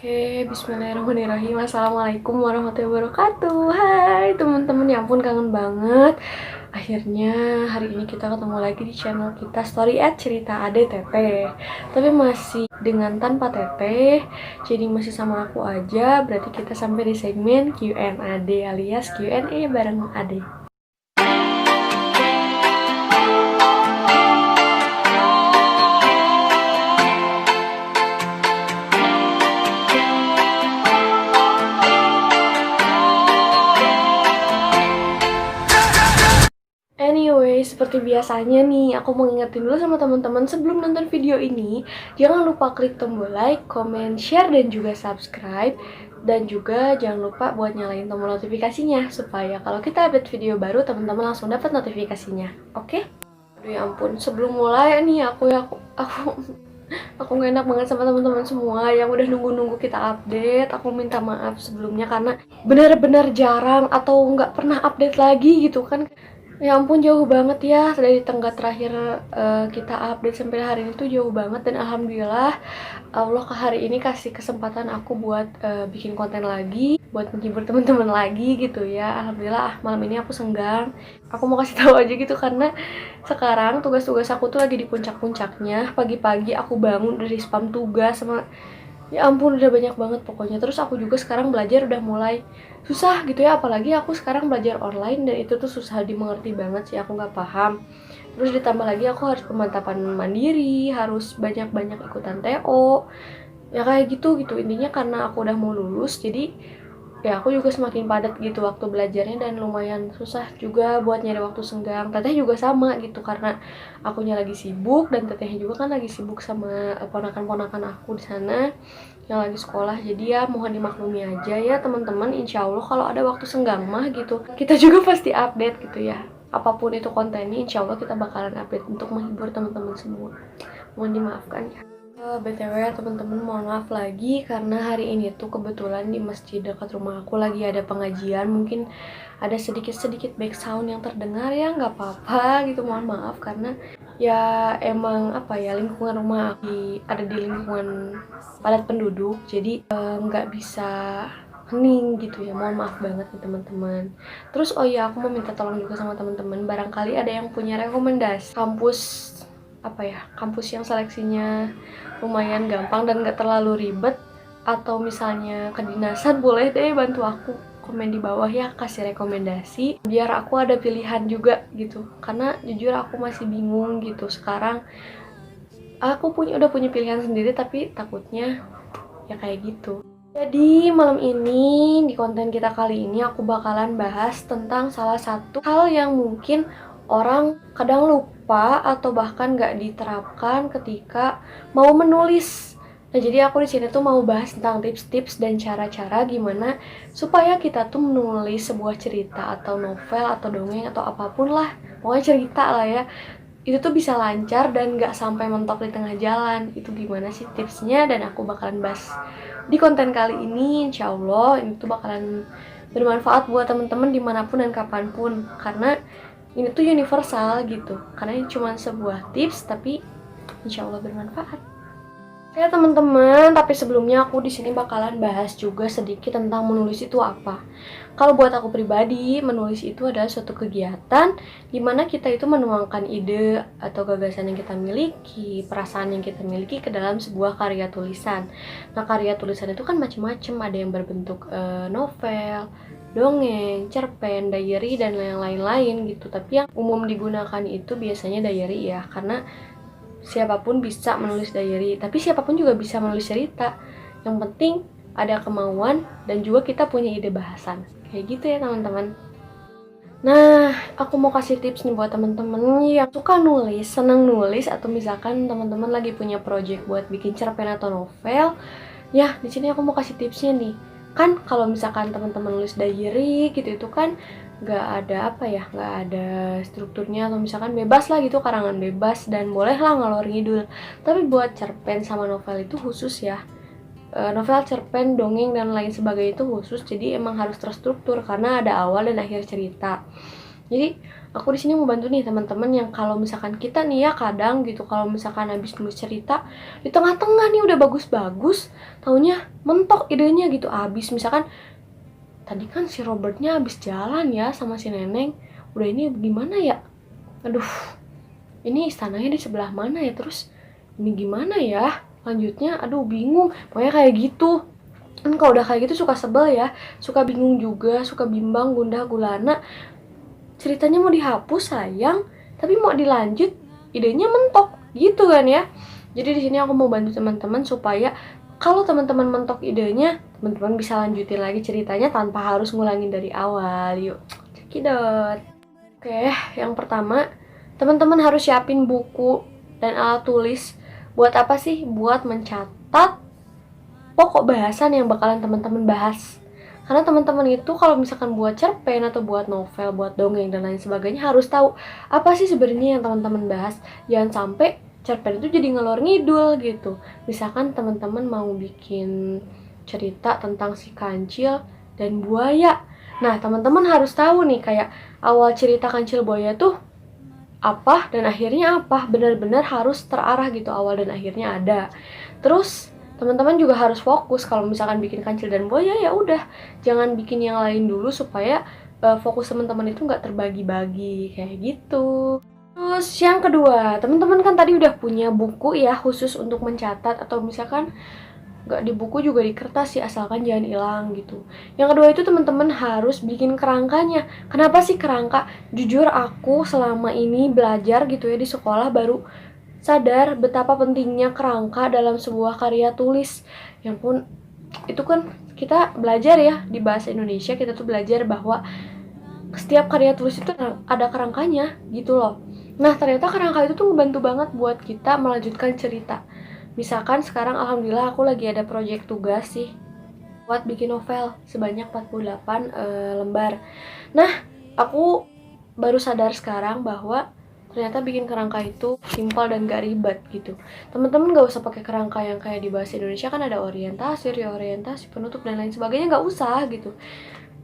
Oke, bismillahirrahmanirrahim. Assalamualaikum warahmatullahi wabarakatuh. Hai teman-teman, ya ampun kangen banget. Akhirnya hari ini kita ketemu lagi di channel kita Story at Cerita Ade Teteh. Tapi masih dengan tanpa Teteh, jadi masih sama aku aja. Berarti kita sampai di segmen Q&A alias Q&A bareng Ade. Anyway, seperti biasanya nih, aku mau ngingetin dulu sama teman-teman sebelum nonton video ini, jangan lupa klik tombol like, comment, share, dan juga subscribe. Dan juga jangan lupa buat nyalain tombol notifikasinya, supaya kalau kita update video baru, teman-teman langsung dapat notifikasinya. Oke? Aduh ya ampun, sebelum mulai nih aku gak enak banget sama teman-teman semua yang udah nunggu-nunggu kita update. Aku minta maaf sebelumnya karena benar-benar jarang atau nggak pernah update lagi gitu kan. Ya ampun, jauh banget ya dari tenggat terakhir kita update sampai hari ini tuh jauh banget. Dan alhamdulillah Allah ke hari ini kasih kesempatan aku buat bikin konten lagi, buat menghibur teman-teman lagi gitu ya. Alhamdulillah malam ini aku senggang. Aku mau kasih tahu aja gitu karena sekarang tugas-tugas aku tuh lagi di puncak-puncaknya. Pagi-pagi aku bangun dari spam tugas sama, ya ampun udah banyak banget pokoknya. Terus aku juga sekarang belajar udah mulai susah gitu ya, apalagi aku sekarang belajar online dan itu tuh susah dimengerti banget sih, aku nggak paham. Terus ditambah lagi aku harus pemantapan mandiri, harus banyak-banyak ikutan TO ya kayak gitu intinya. Karena aku udah mau lulus, jadi ya aku juga semakin padat gitu waktu belajarnya dan lumayan susah juga buat nyari waktu senggang. Teteh juga sama gitu karena akunya lagi sibuk dan tetehnya juga kan lagi sibuk sama ponakan-ponakan aku di sana yang lagi sekolah. Jadi ya mohon dimaklumi aja ya teman-teman. Insya Allah kalau ada waktu senggang mah gitu kita juga pasti update gitu ya. Apapun itu kontennya, insya Allah kita bakalan update untuk menghibur teman-teman semua. Mohon dimaafkan ya. BTW teman-teman, mohon maaf lagi karena hari ini tuh kebetulan di masjid dekat rumah aku lagi ada pengajian. Mungkin ada sedikit-sedikit back sound yang terdengar, ya nggak apa-apa gitu, mohon maaf karena ya emang apa ya, lingkungan rumah aku ada di lingkungan padat penduduk, jadi nggak bisa hening gitu ya, mohon maaf banget nih teman-teman. Terus oh iya, aku mau minta tolong juga sama teman-teman, barangkali ada yang punya rekomendasi kampus apa ya, kampus yang seleksinya lumayan gampang dan gak terlalu ribet, atau misalnya kedinasan, boleh deh bantu aku komen di bawah ya, kasih rekomendasi biar aku ada pilihan juga gitu. Karena jujur aku masih bingung gitu sekarang. Aku udah punya pilihan sendiri tapi takutnya ya kayak gitu. Jadi malam ini di konten kita kali ini aku bakalan bahas tentang salah satu hal yang mungkin orang kadang lupa atau bahkan nggak diterapkan ketika mau menulis. Nah, jadi aku di sini tuh mau bahas tentang tips-tips dan cara-cara gimana supaya kita tuh menulis sebuah cerita atau novel atau dongeng atau apapun lah, pokoknya cerita lah ya, itu tuh bisa lancar dan nggak sampai mentok di tengah jalan. Itu gimana sih tipsnya, dan aku bakalan bahas di konten kali ini. Insya Allah ini tuh bakalan bermanfaat buat temen-temen dimanapun dan kapanpun, karena ini tuh universal gitu, karena ini cuma sebuah tips tapi insya Allah bermanfaat. Ya teman-teman, tapi sebelumnya aku di sini bakalan bahas juga sedikit tentang menulis itu apa. Kalau buat aku pribadi, menulis itu adalah suatu kegiatan di mana kita itu menuangkan ide atau gagasan yang kita miliki, perasaan yang kita miliki ke dalam sebuah karya tulisan. Nah, karya tulisan itu kan macam-macam, ada yang berbentuk novel, dongeng, cerpen, diary, dan yang lain-lain gitu. Tapi yang umum digunakan itu biasanya diary ya, karena siapapun bisa menulis diary, tapi siapapun juga bisa menulis cerita. Yang penting ada kemauan dan juga kita punya ide bahasan. Kayak gitu ya teman-teman. Nah, aku mau kasih tips nih buat teman-teman yang suka nulis, senang nulis, atau misalkan teman-teman lagi punya project buat bikin cerpen atau novel. Ya, di sini aku mau kasih tipsnya nih. Kan kalau misalkan teman-teman nulis diary gitu, itu kan nggak ada apa ya, nggak ada strukturnya, atau misalkan bebas lah gitu, karangan bebas dan boleh lah ngalor ngidul. Tapi buat cerpen sama novel itu khusus ya, novel, cerpen, dongeng, dan lain sebagainya itu khusus, jadi emang harus terstruktur karena ada awal dan akhir cerita. Jadi aku di sini mau bantu nih teman-teman yang kalau misalkan kita nih ya kadang gitu kalau misalkan habis nulis cerita di tengah-tengah nih udah bagus-bagus, taunya mentok idenya gitu habis. Misalkan tadi kan si Robertnya habis jalan ya sama si Neneng, udah ini gimana ya? Aduh, ini istananya di sebelah mana ya? Terus ini gimana ya? Lanjutnya, aduh bingung. Pokoknya kayak gitu. Kan kalau udah kayak gitu suka sebel ya, suka bingung juga, suka bimbang, gundah gulana. Ceritanya mau dihapus sayang, tapi mau dilanjut idenya mentok gitu kan ya. Jadi di sini aku mau bantu teman-teman supaya kalau teman-teman mentok idenya, teman-teman bisa lanjutin lagi ceritanya tanpa harus ngulangin dari awal. Yuk, cekidot. Oke, yang pertama, teman-teman harus siapin buku dan alat tulis. Buat apa sih? Buat mencatat pokok bahasan yang bakalan teman-teman bahas. Karena teman-teman itu kalau misalkan buat cerpen atau buat novel, buat dongeng dan lain sebagainya harus tahu apa sih sebenarnya yang teman-teman bahas. Jangan sampai cerpen itu jadi ngelor ngidul gitu. Misalkan teman-teman mau bikin cerita tentang si kancil dan buaya. Nah, teman-teman harus tahu nih kayak awal cerita kancil buaya tuh apa dan akhirnya apa. Benar-benar harus terarah gitu awal dan akhirnya ada. Terus teman-teman juga harus fokus kalau misalkan bikin kancil dan buaya ya udah jangan bikin yang lain dulu supaya fokus teman-teman itu nggak terbagi-bagi kayak gitu. Terus yang kedua, teman-teman kan tadi udah punya buku ya khusus untuk mencatat atau misalkan nggak di buku juga di kertas sih asalkan jangan hilang gitu. Yang kedua itu teman-teman harus bikin kerangkanya. Kenapa sih kerangka? Jujur aku selama ini belajar gitu ya di sekolah baru sadar betapa pentingnya kerangka dalam sebuah karya tulis. Yang pun itu kan kita belajar ya di bahasa Indonesia, kita tuh belajar bahwa setiap karya tulis itu ada kerangkanya gitu loh. Nah ternyata kerangka itu tuh ngebantu banget buat kita melanjutkan cerita. Misalkan sekarang alhamdulillah aku lagi ada proyek tugas sih buat bikin novel sebanyak 48 lembar. Nah aku baru sadar sekarang bahwa ternyata bikin kerangka itu simpel dan gak ribet gitu. Teman-teman gak usah pakai kerangka yang kayak di bahasa Indonesia kan ada orientasi, reorientasi, penutup dan lain sebagainya, gak usah gitu.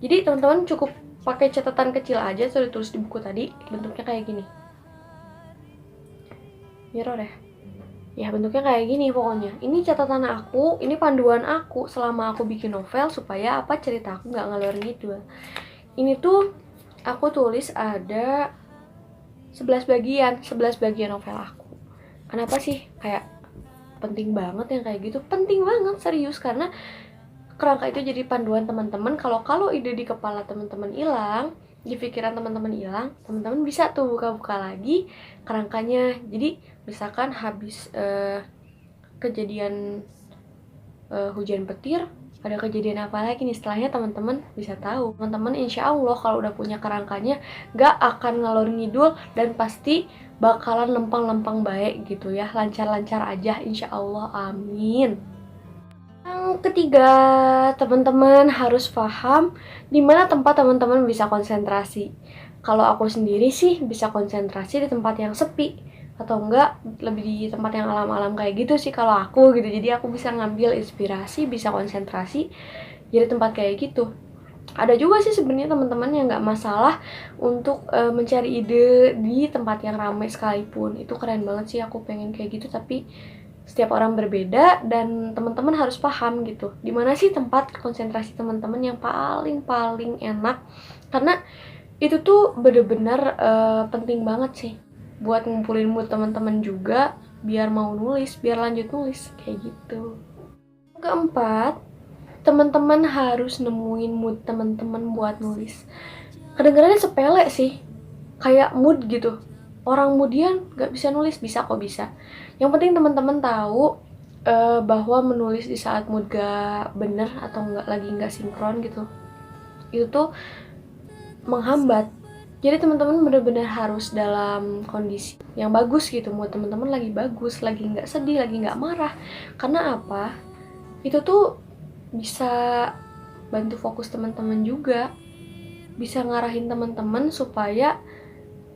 Jadi teman-teman cukup pakai catatan kecil aja sudah ditulis di buku tadi, bentuknya kayak gini. Mirror ya. Ya bentuknya kayak gini pokoknya. Ini catatan aku, ini panduan aku selama aku bikin novel supaya apa cerita aku nggak ngalor gitu. Ini tuh aku tulis ada 11 bagian novel aku. Kenapa sih kayak penting banget yang kayak gitu? Penting banget serius karena kerangka itu jadi panduan teman-teman. Kalau ide di kepala teman-teman hilang, di pikiran teman-teman hilang, teman-teman bisa tuh buka-buka lagi kerangkanya. Jadi misalkan habis kejadian hujan petir, ada kejadian apa lagi nih setelahnya teman-teman bisa tahu. Teman-teman insya Allah kalau udah punya kerangkanya gak akan ngalor ngidul dan pasti bakalan lempang-lempang baik gitu ya, lancar-lancar aja insya Allah, amin. Yang ketiga, teman-teman harus paham di mana tempat teman-teman bisa konsentrasi. Kalau aku sendiri sih bisa konsentrasi di tempat yang sepi atau enggak lebih di tempat yang alam-alam kayak gitu sih kalau aku gitu. Jadi aku bisa ngambil inspirasi, bisa konsentrasi jadi tempat kayak gitu. Ada juga sih sebenarnya teman-teman yang nggak masalah untuk mencari ide di tempat yang ramai sekalipun. Itu keren banget sih, aku pengen kayak gitu, tapi setiap orang berbeda dan teman-teman harus paham gitu di mana sih tempat konsentrasi teman-teman yang paling enak, karena itu tuh bener-bener penting banget sih buat ngumpulin mood teman-teman juga biar mau nulis, biar lanjut nulis kayak gitu. Keempat, teman-teman harus nemuin mood teman-teman buat nulis. Kedengarannya sepele sih, kayak mood gitu. Orang moodian gak bisa nulis, bisa kok bisa. Yang penting teman-teman tahu bahwa menulis di saat mood gak bener atau lagi gak sinkron gitu, itu tuh menghambat. Jadi teman-teman benar-benar harus dalam kondisi yang bagus gitu, mood teman-teman lagi bagus, lagi nggak sedih, lagi nggak marah. Karena apa? Itu tuh bisa bantu fokus teman-teman juga, bisa ngarahin teman-teman supaya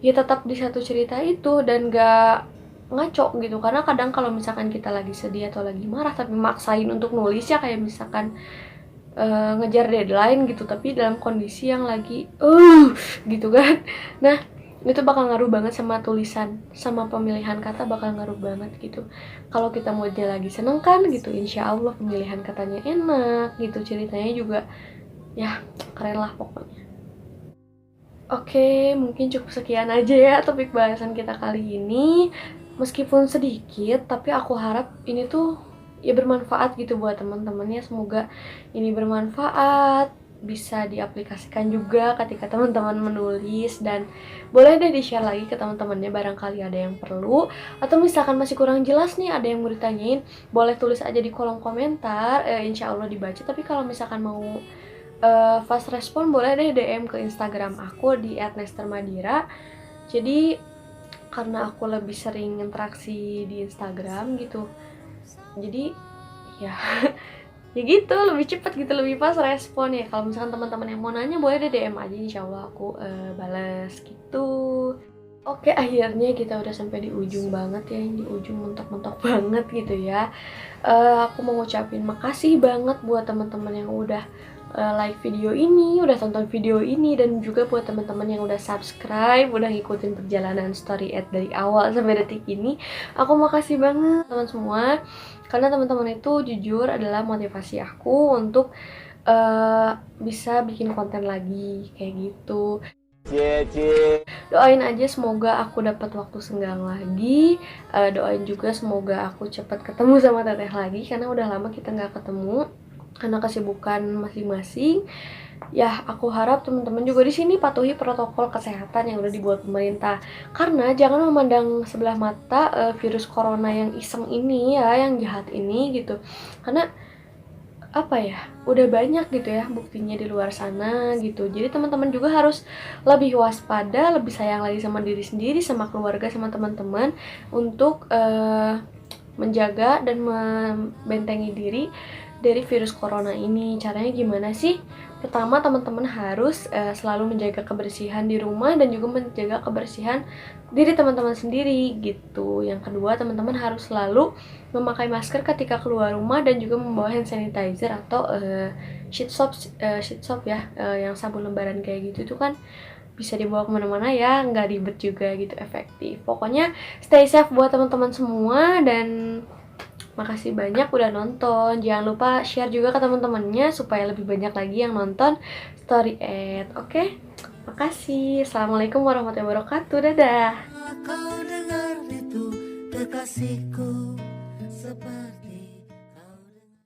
ya tetap di satu cerita itu dan gak ngaco gitu. Karena kadang kalau misalkan kita lagi sedih atau lagi marah tapi maksain untuk nulis ya, kayak misalkan ngejar deadline gitu, tapi dalam kondisi yang lagi gitu kan. Nah, itu bakal ngaruh banget sama tulisan, sama pemilihan kata bakal ngaruh banget gitu. Kalau kita moodnya lagi seneng kan gitu, insya Allah pemilihan katanya enak gitu, ceritanya juga ya keren lah pokoknya. Oke, mungkin cukup sekian aja ya topik bahasan kita kali ini. Meskipun sedikit, tapi aku harap ini tuh ya bermanfaat gitu buat teman-temannya. Semoga ini bermanfaat, bisa diaplikasikan juga ketika teman-teman menulis, dan boleh deh di-share lagi ke teman-temannya barangkali ada yang perlu, atau misalkan masih kurang jelas nih ada yang mau ditanyain, boleh tulis aja di kolom komentar, insya Allah dibaca. Tapi kalau misalkan mau fast respon, boleh deh DM ke Instagram aku di @nestermadira. Jadi karena aku lebih sering interaksi di Instagram gitu, jadi ya ya gitu lebih cepet gitu, lebih fast respon ya. Kalau misalkan teman-teman yang mau nanya boleh deh DM aja, insya Allah aku bales gitu. Oke, akhirnya kita udah sampai di ujung banget ya, di ujung mentok-mentok banget gitu ya. Aku mau ngucapin makasih banget buat teman-teman yang udah like video ini, udah tonton video ini, dan juga buat teman-teman yang udah subscribe, udah ngikutin perjalanan story ad dari awal sampai detik ini. Aku makasih banget teman semua, karena teman-teman itu jujur adalah motivasi aku untuk bisa bikin konten lagi kayak gitu. Doain aja semoga aku dapat waktu senggang lagi. Doain juga semoga aku cepat ketemu sama Teteh lagi, karena udah lama kita nggak ketemu karena kesibukan masing-masing. Ya, aku harap teman-teman juga di sini patuhi protokol kesehatan yang udah dibuat pemerintah. Karena jangan memandang sebelah mata virus corona yang iseng ini ya, yang jahat ini gitu. Karena apa ya, udah banyak gitu ya buktinya di luar sana gitu. Jadi teman-teman juga harus lebih waspada, lebih sayang lagi sama diri sendiri, sama keluarga, sama teman-teman, untuk menjaga dan membentengi diri dari virus corona ini. Caranya gimana sih? Pertama, teman-teman harus selalu menjaga kebersihan di rumah dan juga menjaga kebersihan diri teman-teman sendiri gitu. Yang kedua, teman-teman harus selalu memakai masker ketika keluar rumah dan juga membawa hand sanitizer atau sheet soap ya, yang sabun lembaran kayak gitu itu kan bisa dibawa kemana-mana ya, nggak ribet juga gitu, efektif. Pokoknya stay safe buat teman-teman semua, dan makasih banyak udah nonton. Jangan lupa share juga ke teman-temannya supaya lebih banyak lagi yang nonton story ad. Oke? Makasih. Assalamualaikum warahmatullahi wabarakatuh. Dadah. Kau dengar itu kekasihku.